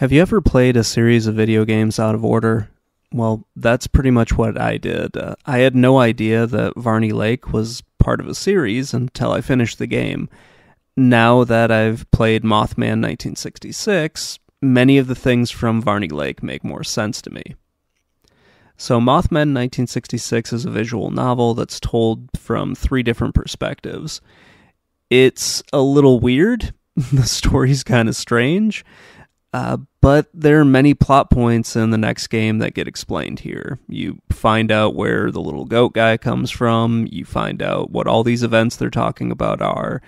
Have you ever played a series of video games out of order? Well, that's pretty much what I did. I had no idea that Varney Lake was part of a series until I finished the game. Now that I've played Mothman 1966, many of the things from Varney Lake make more sense to me. So Mothman 1966 is a visual novel that's told from 3 different perspectives. It's a little weird. The story's kind of strange. But there are many plot points in the next game that get explained here. You find out where the little goat guy comes from, you find out what all these events they're talking about are,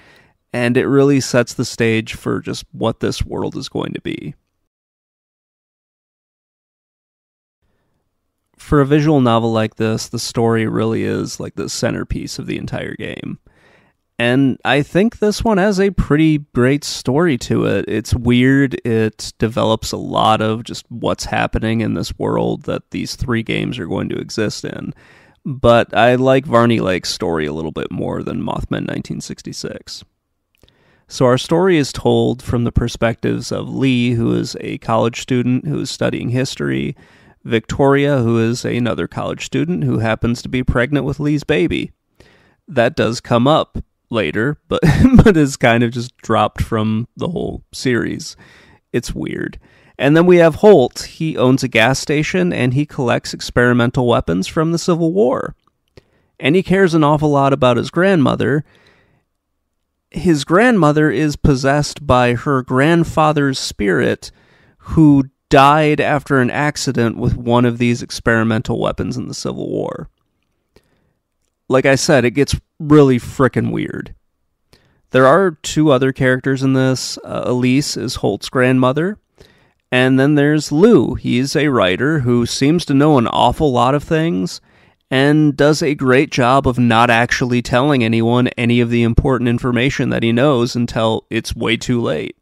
and it really sets the stage for just what this world is going to be. For a visual novel like this, the story really is like the centerpiece of the entire game. And I think this one has a pretty great story to it. It's weird. It develops a lot of just what's happening in this world that these 3 games are going to exist in. But I like Varney Lake's story a little bit more than Mothman 1966. So our story is told from the perspectives of Lee, who is a college student who is studying history, Victoria, who is another college student who happens to be pregnant with Lee's baby. That does come up later, but is kind of just dropped from the whole series. It's weird. And then we have Holt. He owns a gas station, and he collects experimental weapons from the Civil War. And he cares an awful lot about his grandmother. His grandmother is possessed by her grandfather's spirit, who died after an accident with one of these experimental weapons in the Civil War. Like I said, it gets really frickin' weird. There are 2 other characters in this. Elise is Holt's grandmother. And then there's Lou. He's a writer who seems to know an awful lot of things and does a great job of not actually telling anyone any of the important information that he knows until it's way too late.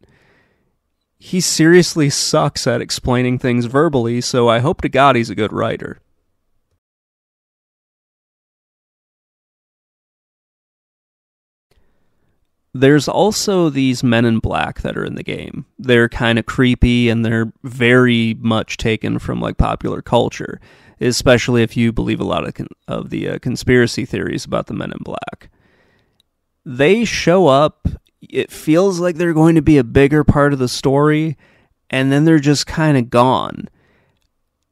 He seriously sucks at explaining things verbally, so I hope to God he's a good writer. There's also these men in black that are in the game. They're kind of creepy, and they're very much taken from like popular culture, especially if you believe a lot of the conspiracy theories about the men in black. They show up, it feels like they're going to be a bigger part of the story, and then they're just kind of gone.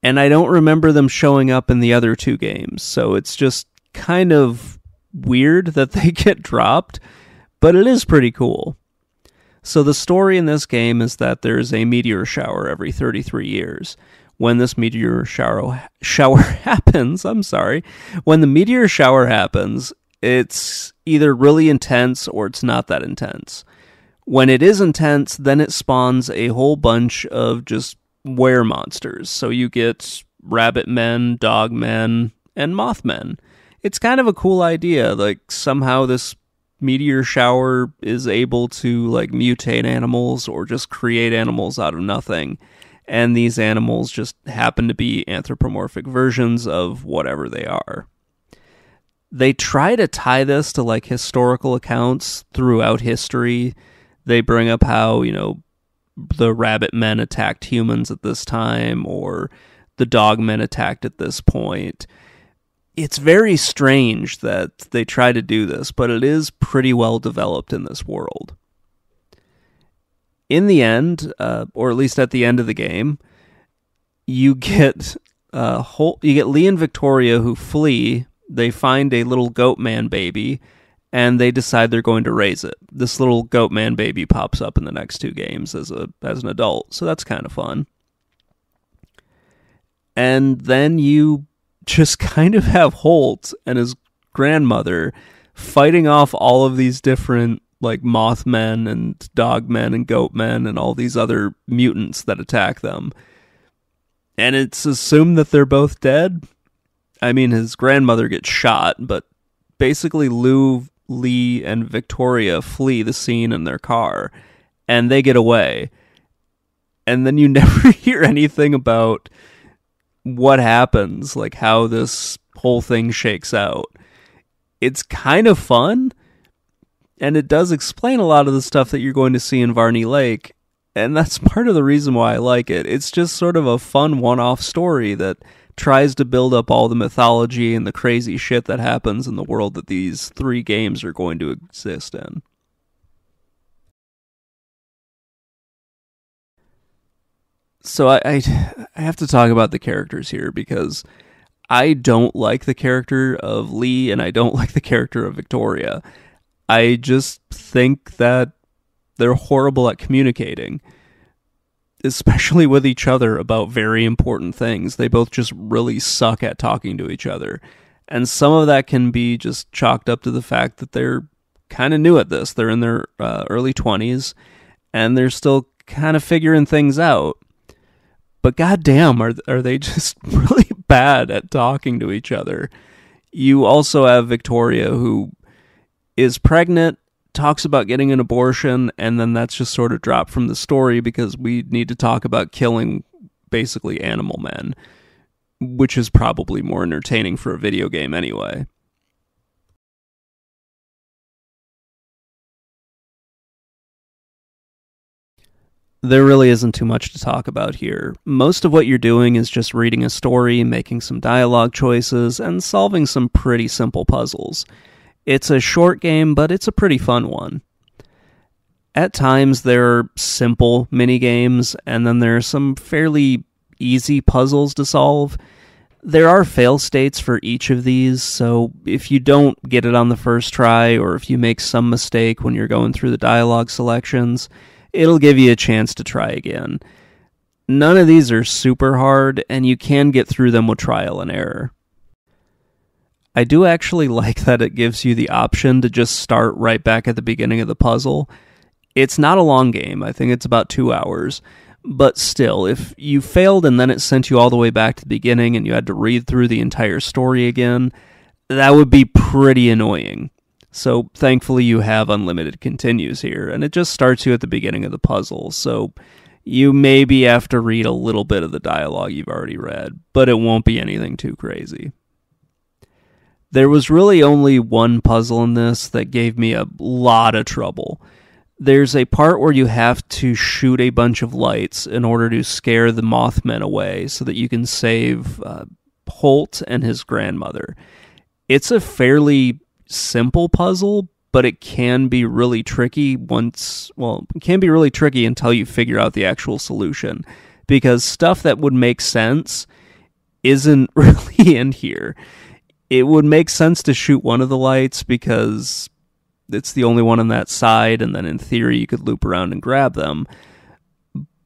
And I don't remember them showing up in the other 2 games, so it's just kind of weird that they get dropped. But it is pretty cool. So the story in this game is that there's a meteor shower every 33 years. When this meteor shower happens, when the meteor shower happens, it's either really intense or it's not that intense. When it is intense, then it spawns a whole bunch of just were-monsters. So you get rabbit men, dog men, and Mothmen. It's kind of a cool idea. Like, somehow this meteor shower is able to like mutate animals or just create animals out of nothing, and these animals just happen to be anthropomorphic versions of whatever they are. They try to tie this to like historical accounts throughout history. They bring up how, the rabbit men attacked humans at this time, or the dog men attacked at this point. It's very strange that they try to do this, but it is pretty well developed in this world. In the end, or at least at the end of the game, you get Lee and Victoria who flee. They find a little goat man baby, and they decide they're going to raise it. This little goat man baby pops up in the next 2 games as an adult, so that's kind of fun. And then you just kind of have Holt and his grandmother fighting off all of these different like Mothmen and dogmen and goatmen and all these other mutants that attack them. And it's assumed that they're both dead. I mean, his grandmother gets shot, but basically Lou, Lee, and Victoria flee the scene in their car, and they get away. And then you never hear anything about what happens, like how this whole thing shakes out. It's kind of fun, and it does explain a lot of the stuff that you're going to see in Varney Lake, And that's part of the reason why I like it. It's just sort of a fun one-off story that tries to build up all the mythology and the crazy shit that happens in the world that these 3 games are going to exist in. So I have to talk about the characters here, because I don't like the character of Lee and I don't like the character of Victoria. I just think that they're horrible at communicating, especially with each other about very important things. They both just really suck at talking to each other. And some of that can be just chalked up to the fact that they're kind of new at this. They're in their early 20s, and they're still kind of figuring things out. But goddamn, are they just really bad at talking to each other. You also have Victoria, who is pregnant, talks about getting an abortion, and then that's just sort of dropped from the story because we need to talk about killing basically animal men, which is probably more entertaining for a video game anyway. There really isn't too much to talk about here. Most of what you're doing is just reading a story, making some dialogue choices, and solving some pretty simple puzzles. It's a short game, but it's a pretty fun one. At times, there are simple mini-games, and then there are some fairly easy puzzles to solve. There are fail states for each of these, so if you don't get it on the first try, or if you make some mistake when you're going through the dialogue selections, it'll give you a chance to try again. None of these are super hard, and you can get through them with trial and error. I do actually like that it gives you the option to just start right back at the beginning of the puzzle. It's not a long game, I think it's about 2 hours, but still, if you failed and then it sent you all the way back to the beginning and you had to read through the entire story again, that would be pretty annoying. So thankfully you have unlimited continues here, and it just starts you at the beginning of the puzzle, so you maybe have to read a little bit of the dialogue you've already read, but it won't be anything too crazy. There was really only one puzzle in this that gave me a lot of trouble. There's a part where you have to shoot a bunch of lights in order to scare the Mothmen away so that you can save Holt and his grandmother. It's a fairly simple puzzle, but it can be really tricky it can be really tricky until you figure out the actual solution, because stuff that would make sense isn't really in here. It would make sense to shoot one of the lights because it's the only one on that side, and then in theory you could loop around and grab them.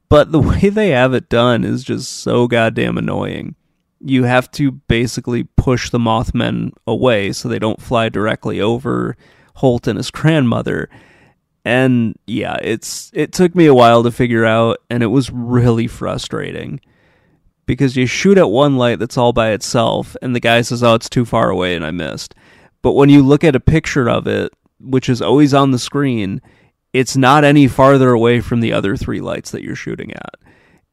But the way they have it done is just so goddamn annoying. You have to basically push the Mothmen away so they don't fly directly over Holt and his grandmother. And yeah, it took me a while to figure out, and it was really frustrating. Because you shoot at one light that's all by itself, and the guy says, oh, it's too far away and I missed. But when you look at a picture of it, which is always on the screen, it's not any farther away from the other 3 lights that you're shooting at.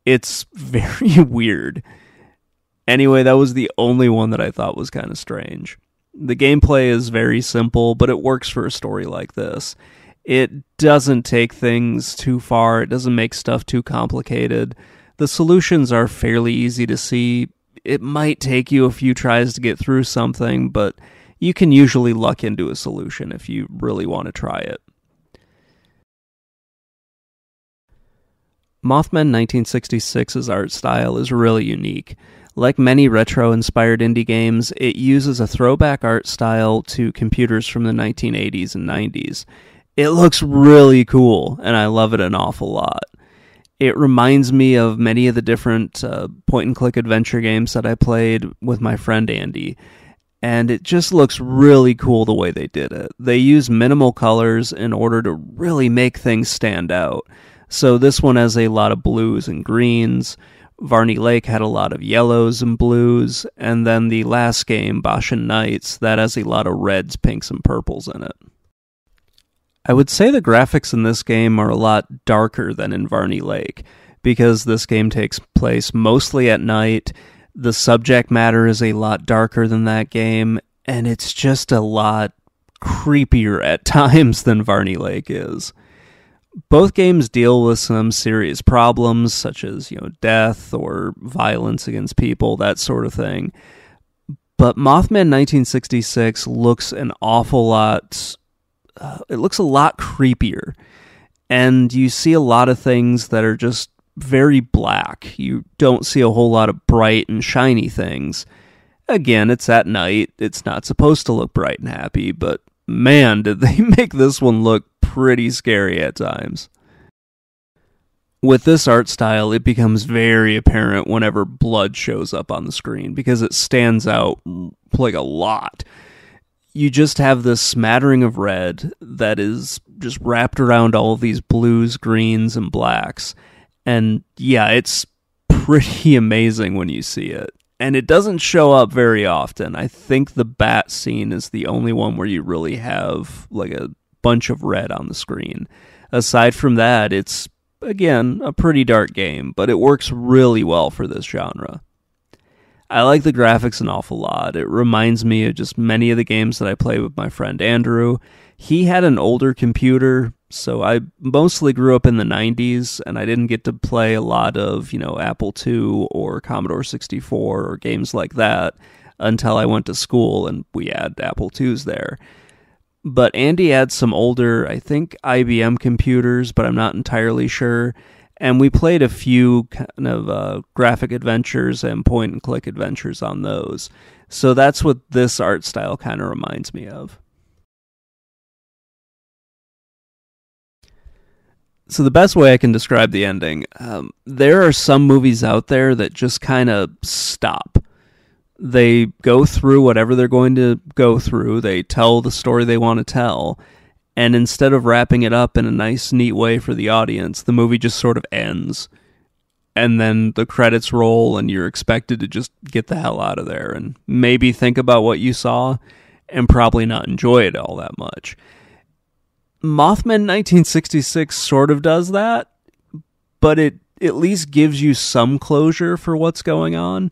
It's very weird. Anyway, that was the only one that I thought was kind of strange. The gameplay is very simple, but it works for a story like this. It doesn't take things too far, it doesn't make stuff too complicated. The solutions are fairly easy to see. It might take you a few tries to get through something, but you can usually luck into a solution if you really want to try it. Mothmen 1966's art style is really unique. Like many retro-inspired indie games, it uses a throwback art style to computers from the 1980s and 90s. It looks really cool, and I love it an awful lot. It reminds me of many of the different point-and-click adventure games that I played with my friend Andy, and it just looks really cool the way they did it. They use minimal colors in order to really make things stand out. So this one has a lot of blues and greens. Varney Lake had a lot of yellows and blues, and then the last game, Bahnsen Nights, that has a lot of reds, pinks, and purples in it. I would say the graphics in this game are a lot darker than in Varney Lake, because this game takes place mostly at night. The subject matter is a lot darker than that game, and it's just a lot creepier at times than Varney Lake is. Both games deal with some serious problems, such as, death or violence against people, that sort of thing. But Mothman 1966 looks an awful lot, it looks a lot creepier. And you see a lot of things that are just very black. You don't see a whole lot of bright and shiny things. Again, it's at night. It's not supposed to look bright and happy, but man, did they make this one look pretty scary at times. With this art style, it becomes very apparent whenever blood shows up on the screen because it stands out like a lot. You just have this smattering of red that is just wrapped around all of these blues, greens, and blacks. And yeah, it's pretty amazing when you see it. And it doesn't show up very often. I think the bat scene is the only one where you really have like a bunch of red on the screen. Aside from that, it's, again, a pretty dark game, but it works really well for this genre. I like the graphics an awful lot. It reminds me of just many of the games that I play with my friend Andrew. He had an older computer, so I mostly grew up in the 90s, and I didn't get to play a lot of, Apple II or Commodore 64 or games like that until I went to school and we had Apple IIs there. But Andy had some older, I think, IBM computers, but I'm not entirely sure. And we played a few kind of graphic adventures and point-and-click adventures on those. So that's what this art style kind of reminds me of. So the best way I can describe the ending, there are some movies out there that just kind of stop. They go through whatever they're going to go through. They tell the story they want to tell. And instead of wrapping it up in a nice, neat way for the audience, the movie just sort of ends. And then the credits roll and you're expected to just get the hell out of there and maybe think about what you saw and probably not enjoy it all that much. Mothman 1966 sort of does that, but it at least gives you some closure for what's going on.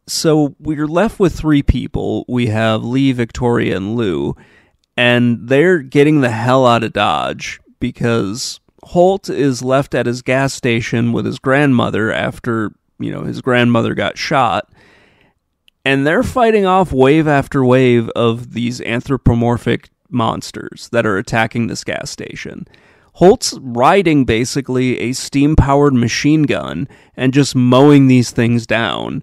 So we're left with three people. We have Lee, Victoria, and Lou, and they're getting the hell out of Dodge because Holt is left at his gas station with his grandmother after, his grandmother got shot, and they're fighting off wave after wave of these anthropomorphic monsters that are attacking this gas station. Holt's riding basically a steam-powered machine gun and just mowing these things down.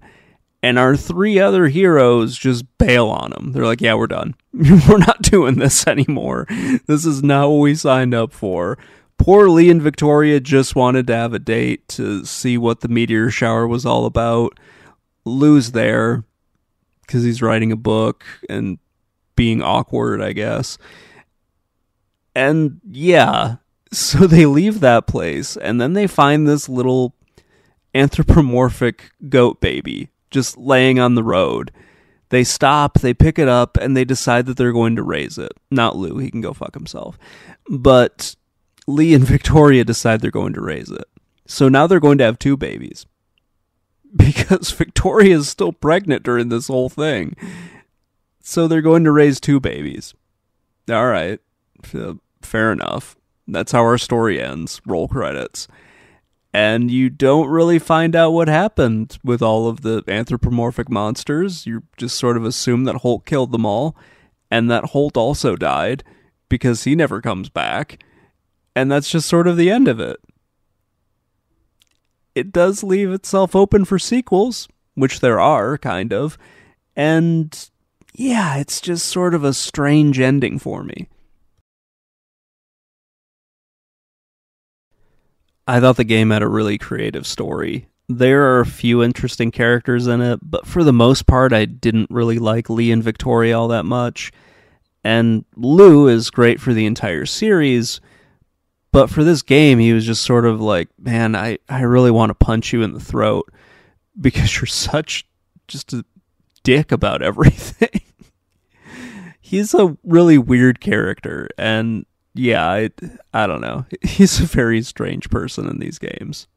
And our three other heroes just bail on him. They're like, yeah, we're done. We're not doing this anymore. This is not what we signed up for. Poor Lee and Victoria just wanted to have a date to see what the meteor shower was all about. Lou's there because he's writing a book and being awkward, I guess. And yeah, so they leave that place, and then they find this little anthropomorphic goat baby just laying on the road. They stop, they pick it up, and they decide that they're going to raise it. Not Lou, he can go fuck himself. But Lee and Victoria decide they're going to raise it. So now they're going to have two babies. Because Victoria is still pregnant during this whole thing. So they're going to raise two babies. All right. Fair enough. That's how our story ends. Roll credits. And you don't really find out what happened with all of the anthropomorphic monsters. You just sort of assume that Holt killed them all. And that Holt also died because he never comes back. And that's just sort of the end of it. It does leave itself open for sequels, which there are, kind of. And yeah, it's just sort of a strange ending for me. I thought the game had a really creative story. There are a few interesting characters in it, but for the most part, I didn't really like Lee and Victoria all that much. And Lou is great for the entire series, but for this game, he was just sort of like, man, I really want to punch you in the throat because you're such just a dick about everything. He's a really weird character, and yeah, I don't know. He's a very strange person in these games.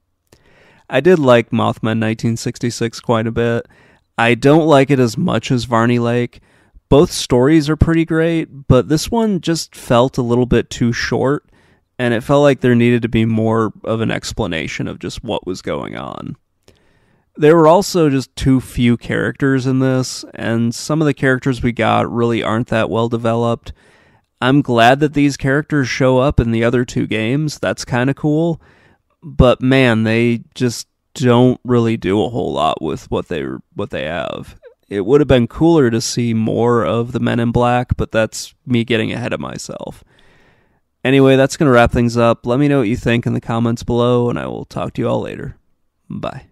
I did like Mothman 1966 quite a bit. I don't like it as much as Varney Lake. Both stories are pretty great, but this one just felt a little bit too short. and it felt like there needed to be more of an explanation of just what was going on. There were also just too few characters in this, and some of the characters we got really aren't that well developed. I'm glad that these characters show up in the other two games. That's kind of cool. But man, they just don't really do a whole lot with what they have. It would have been cooler to see more of the Men in Black, but that's me getting ahead of myself. Anyway, that's going to wrap things up. Let me know what you think in the comments below, and I will talk to you all later. Bye.